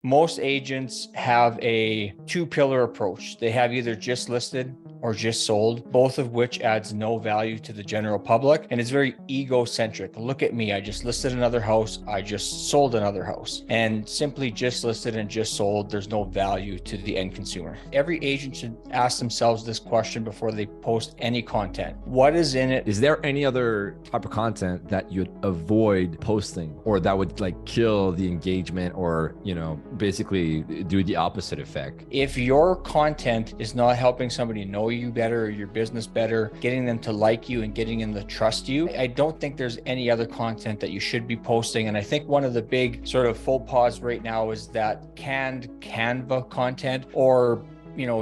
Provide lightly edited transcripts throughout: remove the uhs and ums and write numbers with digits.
Most agents have a two-pillar approach. They have either just listed or just sold, both of which adds no value to the general public. And it's very egocentric. Look at me, I just listed another house, I just sold another house. And simply just listed and just sold, there's no value to the end consumer. Every agent should ask themselves this question before they post any content. What is in it? Is there any other type of content that you'd avoid posting or that would like kill the engagement or, basically do the opposite effect? If your content is not helping somebody know you better or your business better, getting them to like you and getting them to trust you, I don't think there's any other content that you should be posting. And I think one of the big sort of faux pas right now is that canned Canva content or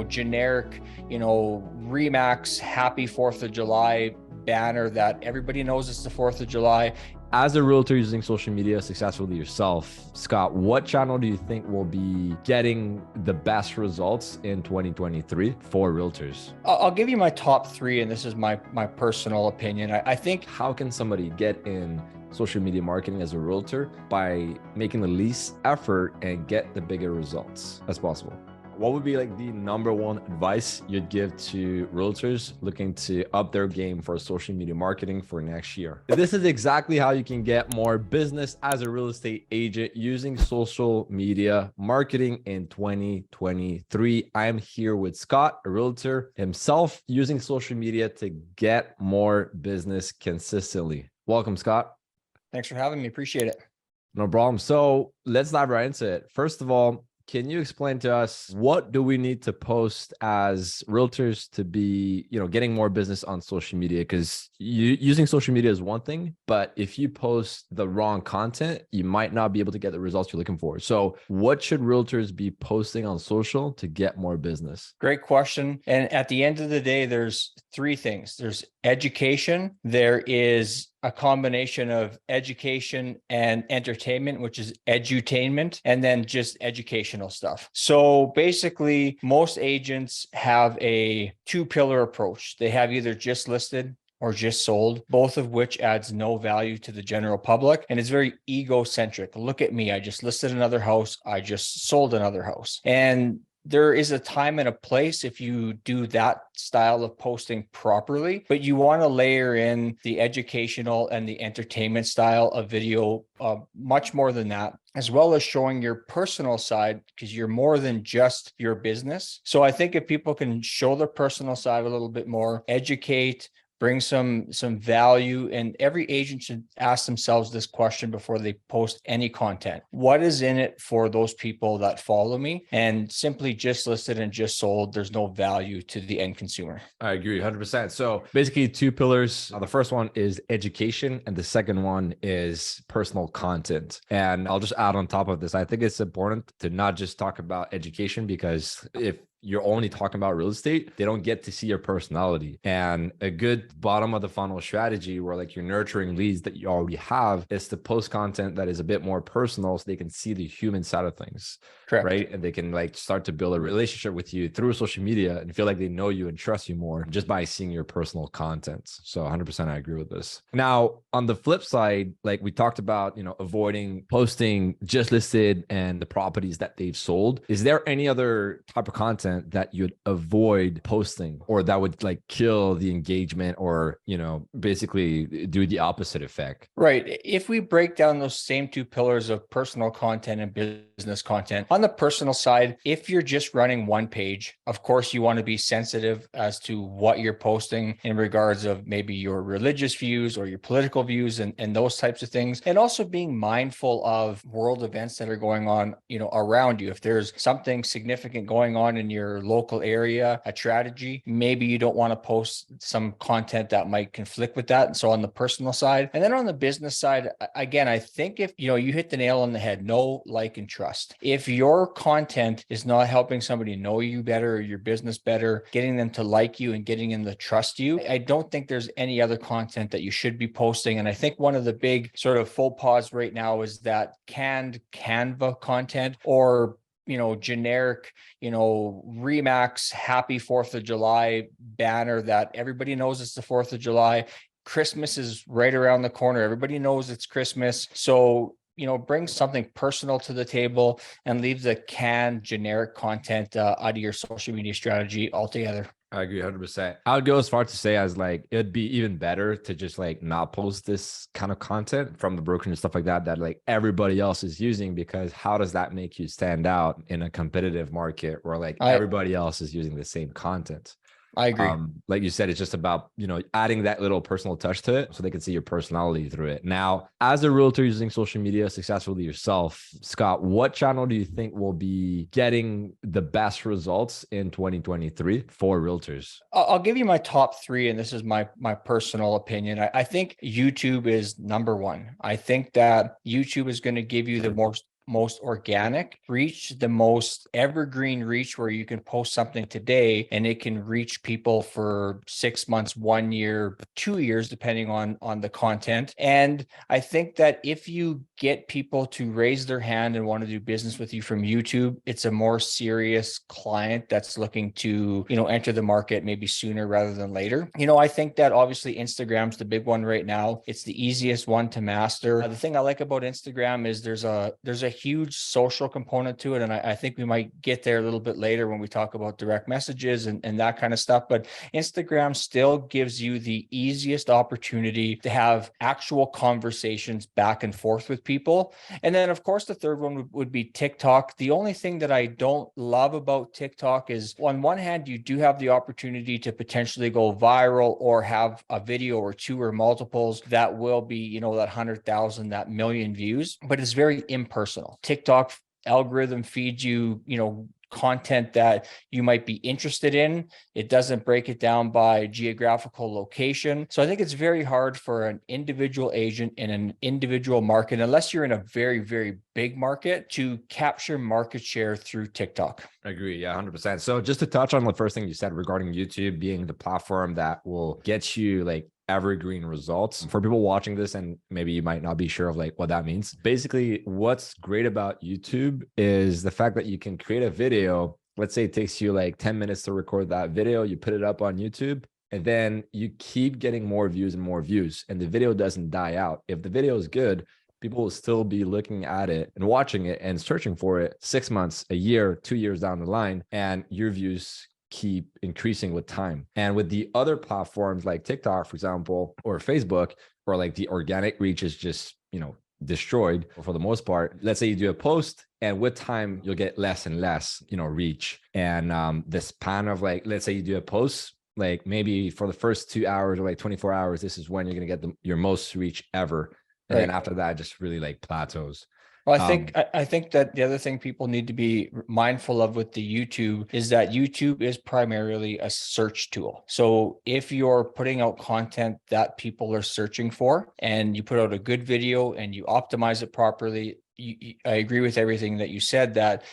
generic, Remax happy 4th of July banner that everybody knows it's the 4th of July. As a realtor using social media successfully yourself, Scott, what channel do you think will be getting the best results in 2023 for realtors? I'll give you my top three, and this is my personal opinion. I think, how can somebody get in social media marketing as a realtor by making the least effort and get the bigger results as possible? What would be like the number one advice you'd give to realtors looking to up their game for social media marketing for next year? This is exactly how you can get more business as a real estate agent using social media marketing in 2023. I am here with Scott, a realtor himself, using social media to get more business consistently. Welcome, Scott. Thanks for having me. Appreciate it. No problem. So let's dive right into it. First of all, can you explain to us what do we need to post as realtors to be, getting more business on social media? Because using social media is one thing, but if you post the wrong content, you might not be able to get the results you're looking for. So what should realtors be posting on social to get more business? Great question. And at the end of the day, there's three things. There's education. There is a combination of education and entertainment, which is edutainment, and then just educational stuff. So basically, most agents have a two-pillar approach. They have either just listed or just sold, both of which adds no value to the general public. And it's very egocentric. Look at me, I just listed another house, I just sold another house. And there is a time and a place if you do that style of posting properly, but you want to layer in the educational and the entertainment style of video, much more than that, as well as showing your personal side, because you're more than just your business. So I think if people can show their personal side a little bit more, educate, bring some value, and every agent should ask themselves this question before they post any content. What is in it for those people that follow me? And simply just listed and just sold, there's no value to the end consumer. I agree 100%. So basically two pillars. The first one is education and the second one is personal content. And I'll just add on top of this, I think it's important to not just talk about education, because if you're only talking about real estate, they don't get to see your personality. And a good bottom of the funnel strategy where like you're nurturing leads that you already have is to post content that is a bit more personal so they can see the human side of things. Correct. Right. And they can like start to build a relationship with you through social media and feel like they know you and trust you more just by seeing your personal content. So 100% I agree with this. Now, on the flip side, like we talked about, avoiding posting just listed and the properties that they've sold. Is there any other type of content that you'd avoid posting or that would like kill the engagement or, basically do the opposite effect? Right. If we break down those same two pillars of personal content and business content, on the personal side, if you're just running one page, of course, you want to be sensitive as to what you're posting in regards of maybe your religious views or your political views and those types of things. And also being mindful of world events that are going on, around you. If there's something significant going on in your local area, a tragedy, maybe you don't want to post some content that might conflict with that. And so on the personal side, and then on the business side, again, I think if you hit the nail on the head, know, like, and trust. If your content is not helping somebody know you better or your business better, getting them to like you and getting them to trust you, I don't think there's any other content that you should be posting. And I think one of the big sort of faux pas right now is that canned Canva content or generic, Remax happy 4th of July banner that everybody knows it's the 4th of July. Christmas is right around the corner. Everybody knows it's Christmas. So bring something personal to the table and leave the canned generic content out of your social media strategy altogether. I agree 100%. I would go as far to say as like, it'd be even better to just like not post this kind of content from the brokerage and stuff like that like everybody else is using, because how does that make you stand out in a competitive market where like everybody else is using the same content? I agree. Like you said, it's just about, adding that little personal touch to it so they can see your personality through it. Now, as a realtor using social media successfully yourself, Scott, what channel do you think will be getting the best results in 2023 for realtors? I'll give you my top three, and this is my personal opinion. I think YouTube is number one. I think that YouTube is going to give you the most organic reach, the most evergreen reach, where you can post something today and it can reach people for 6 months, 1 year, 2 years, depending on the content. And I think that if you get people to raise their hand and want to do business with you from YouTube, it's a more serious client that's looking to, enter the market maybe sooner rather than later. I think that obviously Instagram's the big one right now. It's the easiest one to master. The thing I like about Instagram is there's a huge social component to it. And I think we might get there a little bit later when we talk about direct messages and that kind of stuff. But Instagram still gives you the easiest opportunity to have actual conversations back and forth with people. And then, of course, the third one would be TikTok. The only thing that I don't love about TikTok is, on one hand, you do have the opportunity to potentially go viral or have a video or two or multiples that will be, that 100,000, that million views, but it's very impersonal. TikTok algorithm feeds you, content that you might be interested in. It doesn't break it down by geographical location. So I think it's very hard for an individual agent in an individual market, unless you're in a very, very big market, to capture market share through TikTok. I agree. Yeah, 100%. So just to touch on the first thing you said regarding YouTube being the platform that will get you like evergreen results, for people watching this, and maybe you might not be sure of like what that means. Basically, what's great about YouTube is the fact that you can create a video. Let's say it takes you like 10 minutes to record that video. You put it up on YouTube, and then you keep getting more views and more views, and the video doesn't die out. If the video is good, people will still be looking at it and watching it and searching for it 6 months, a year, 2 years down the line, and your views keep increasing with time. And with the other platforms like TikTok, for example, or Facebook, where like the organic reach is just, destroyed for the most part. Let's say you do a post, and with time, you'll get less and less, reach. And the span of like, let's say you do a post, like maybe for the first 2 hours or like 24 hours, this is when you're going to get your most reach ever. And then after that, just really like plateaus. Well, I think that the other thing people need to be mindful of with the YouTube is that YouTube is primarily a search tool. So if you're putting out content that people are searching for, and you put out a good video and you optimize it properly, I agree with everything that you said, that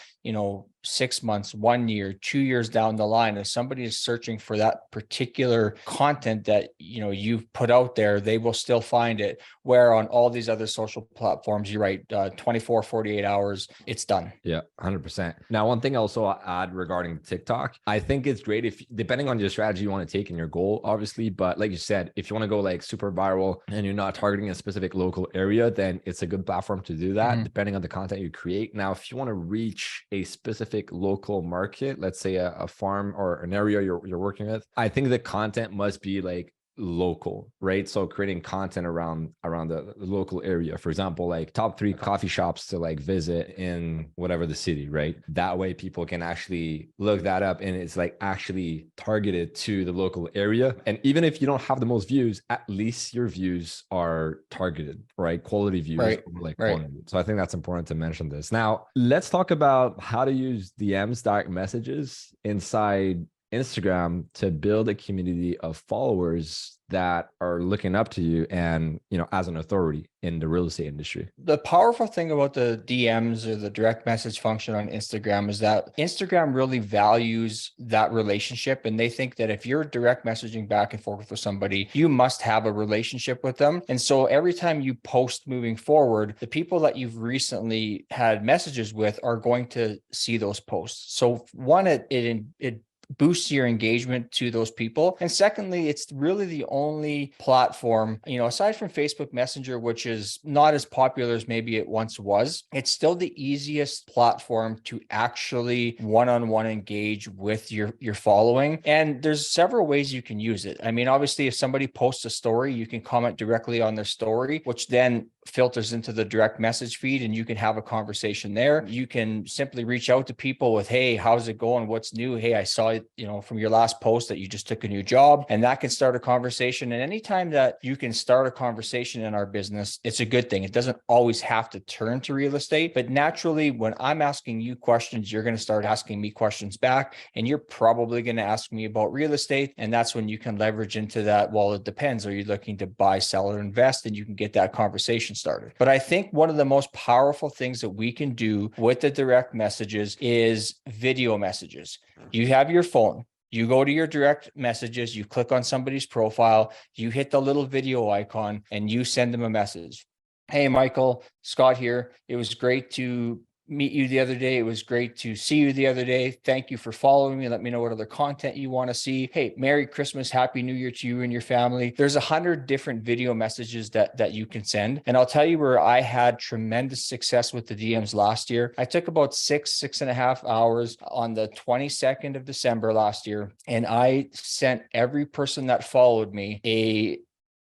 6 months, 1 year, 2 years down the line, if somebody is searching for that particular content that you've put out there, they will still find it. Where on all these other social platforms, you're right, 24, 48 hours, it's done. Yeah, 100%. Now, one thing also I'll add regarding TikTok, I think it's great if, depending on your strategy you want to take and your goal, obviously, but like you said, if you want to go like super viral and you're not targeting a specific local area, then it's a good platform to do that, depending on the content you create. Now, if you want to reach a specific local market, let's say a farm or an area you're working with, I think the content must be like local, right? So creating content around the local area, for example, like top 3 coffee shops to like visit in whatever the city, right? That way people can actually look that up, and it's like actually targeted to the local area. And even if you don't have the most views, at least your views are targeted, right? Quality views, right? Like quantity. So I think that's important to mention this. Now, let's talk about how to use DMs, direct messages, inside Instagram to build a community of followers that are looking up to you and, as an authority in the real estate industry. The powerful thing about the DMs or the direct message function on Instagram is that Instagram really values that relationship. And they think that if you're direct messaging back and forth with somebody, you must have a relationship with them. And so every time you post moving forward, the people that you've recently had messages with are going to see those posts. So one, it boosts your engagement to those people. And secondly, it's really the only platform, aside from Facebook Messenger, which is not as popular as maybe it once was, it's still the easiest platform to actually one-on-one engage with your following. And there's several ways you can use it. I mean, obviously, if somebody posts a story, you can comment directly on their story, which then filters into the direct message feed, and you can have a conversation there. You can simply reach out to people with, hey, how's it going? What's new? Hey, I saw, from your last post that you just took a new job, and that can start a conversation. And anytime that you can start a conversation in our business, it's a good thing. It doesn't always have to turn to real estate, but naturally, when I'm asking you questions, you're going to start asking me questions back, and you're probably going to ask me about real estate. And that's when you can leverage into that. Well, it depends. Are you looking to buy, sell, or invest? And you can get that conversation started. But I think one of the most powerful things that we can do with the direct messages is video messages. You have your phone. You go to your direct messages, you click on somebody's profile, you hit the little video icon, and you send them a message. Hey, Michael, Scott here. It was great to meet you the other day. It was great to see you the other day. Thank you for following me. Let me know what other content you want to see. Hey, Merry Christmas, Happy New Year to you and your family. There's 100 different video messages that you can send. And I'll tell you where I had tremendous success with the DMs last year. I took about 6.5 hours on the 22nd of December last year, and I sent every person that followed me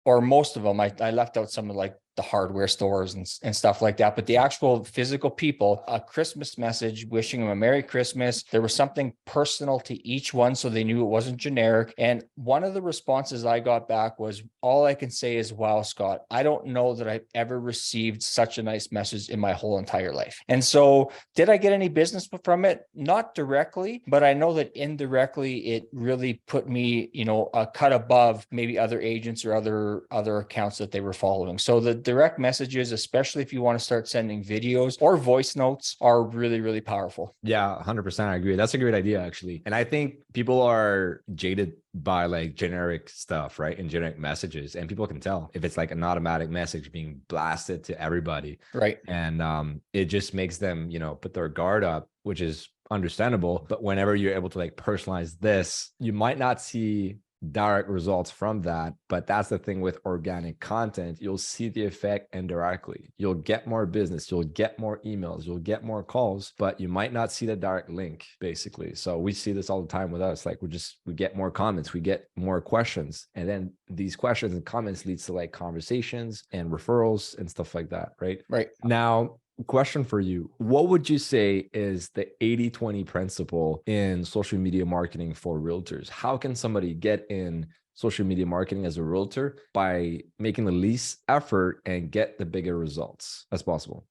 or most of them. I left out some of like the hardware stores and stuff like that. But the actual physical people, a Christmas message wishing them a Merry Christmas. There was something personal to each one, so they knew it wasn't generic. And one of the responses I got back was, all I can say is, wow, Scott, I don't know that I've ever received such a nice message in my whole entire life. And so did I get any business from it? Not directly, but I know that indirectly, it really put me, a cut above maybe other agents or other accounts that they were following. So the direct messages, especially if you want to start sending videos or voice notes, are really, really powerful. Yeah, 100%. I agree. That's a great idea, actually. And I think people are jaded by like generic stuff, right? And generic messages. And people can tell if it's like an automatic message being blasted to everybody. Right. And it just makes them, put their guard up, which is understandable. But whenever you're able to like personalize this, you might not see direct results from that. But that's the thing with organic content. You'll see the effect indirectly. You'll get more business, you'll get more emails, you'll get more calls, but you might not see the direct link, basically. So we see this all the time with us. Like we get more comments, we get more questions. And then these questions and comments leads to like conversations and referrals and stuff like that, right? Right. Now, question for you. What would you say is the 80-20 principle in social media marketing for realtors? How can somebody get in social media marketing as a realtor by making the least effort and get the bigger results as possible?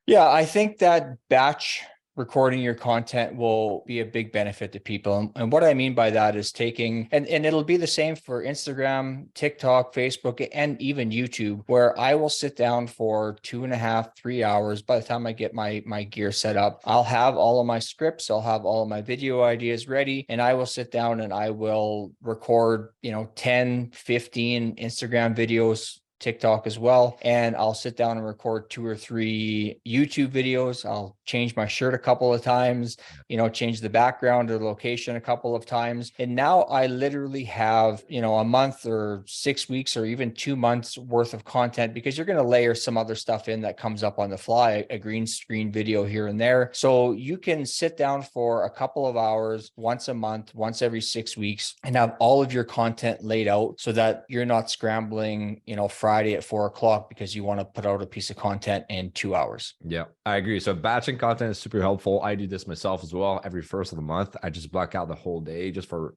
Yeah, I think that batch recording your content will be a big benefit to people. And what I mean by that is taking, and it'll be the same for Instagram, TikTok, Facebook, and even YouTube, where I will sit down for 2.5, 3 hours. By the time I get my gear set up, I'll have all of my scripts, I'll have all of my video ideas ready, and I will sit down and I will record, 10, 15 Instagram videos, TikTok as well. And I'll sit down and record 2 or 3 YouTube videos. I'll change my shirt a couple of times, change the background or the location a couple of times. And now I literally have, a month or 6 weeks or even 2 months worth of content, because you're going to layer some other stuff in that comes up on the fly, a green screen video here and there. So you can sit down for a couple of hours once a month, once every 6 weeks, and have all of your content laid out so that you're not scrambling, Friday at 4:00 because you want to put out a piece of content in 2 hours. Yeah, I agree. So batching content is super helpful. I do this myself as well. Every first of the month, I just block out the whole day just for,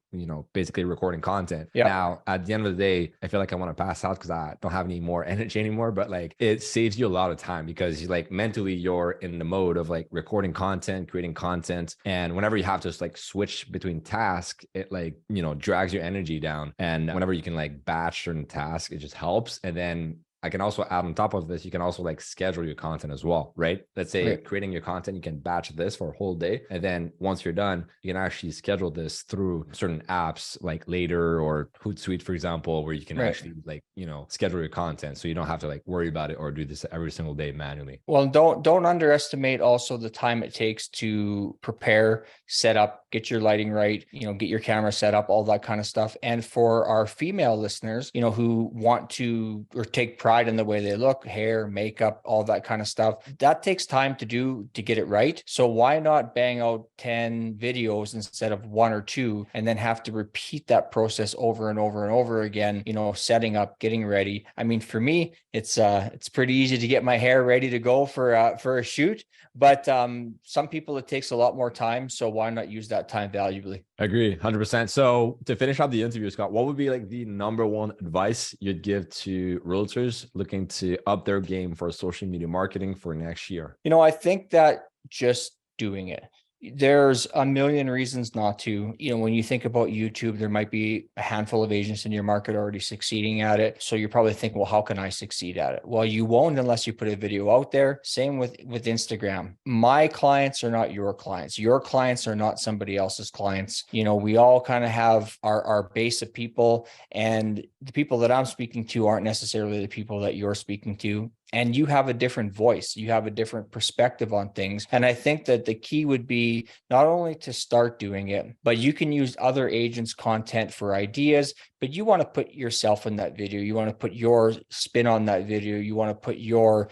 basically recording content. Yeah. Now, at the end of the day, I feel like I want to pass out because I don't have any more energy anymore, but like it saves you a lot of time because you like mentally you're in the mode of like recording content, creating content. And whenever you have to just like switch between tasks, it like, drags your energy down. And whenever you can like batch certain tasks, it just helps. And then I can also add on top of this, you can also like schedule your content as well, right? Let's say Right. creating your content, you can batch this for a whole day. And then once you're done, you can actually schedule this through certain apps like Later or Hootsuite, for example, where you can Right. actually like, schedule your content. So you don't have to like worry about it or do this every single day manually. Well, don't underestimate also the time it takes to prepare, set up, get your lighting right, get your camera set up, all that kind of stuff. And for our female listeners, who want to or take pride in the way they look, hair, makeup, all that kind of stuff, that takes time to get it right. So why not bang out 10 videos instead of one or two, and then have to repeat that process over and over and over again, setting up, getting ready. I mean, for me, it's pretty easy to get my hair ready to go for a shoot, but some people it takes a lot more time. So why not use that time valuably? I agree 100%. So to finish up the interview, Scott, what would be like the number one advice you'd give to realtors looking to up their game for social media marketing for next year? I think that just doing it. There's a million reasons not to. When you think about YouTube, there might be a handful of agents in your market already succeeding at it. So you're probably thinking, well, how can I succeed at it? Well, you won't unless you put a video out there. Same with Instagram. My clients are not your clients. Your clients are not somebody else's clients. We all kind of have our base of people, and the people that I'm speaking to aren't necessarily the people that you're speaking to. And you have a different voice, you have a different perspective on things. And I think that the key would be not only to start doing it, but you can use other agents' content for ideas, but you want to put yourself in that video. You want to put your spin on that video. You want to put your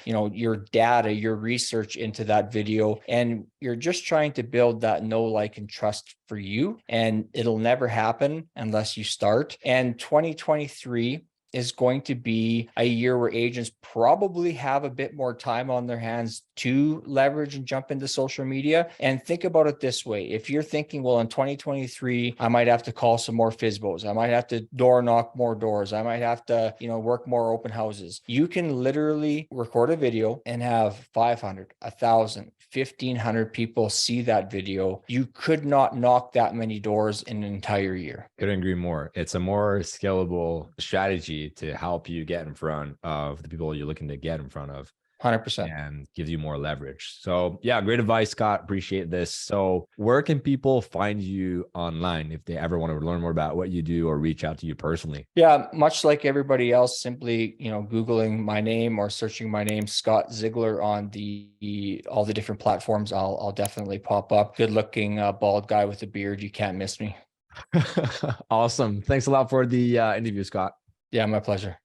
data, your research into that video. And you're just trying to build that know, like, and trust for you. And it'll never happen unless you start. And 2023 is going to be a year where agents probably have a bit more time on their hands to leverage and jump into social media. And think about it this way. If you're thinking, well, in 2023, I might have to call some more FISBOs. I might have to door knock more doors. I might have to, work more open houses. You can literally record a video and have 500, 1,000, 1,500 people see that video. You could not knock that many doors in an entire year. Couldn't agree more. It's a more scalable strategy to help you get in front of the people you're looking to get in front of. 100%. And gives you more leverage. So yeah, great advice, Scott. Appreciate this. So where can people find you online if they ever want to learn more about what you do or reach out to you personally? Yeah, much like everybody else, simply, Googling my name or searching my name, Scott Ziegler, on all the different platforms, I'll definitely pop up. Good looking bald guy with a beard. You can't miss me. Awesome. Thanks a lot for the interview, Scott. Yeah, my pleasure.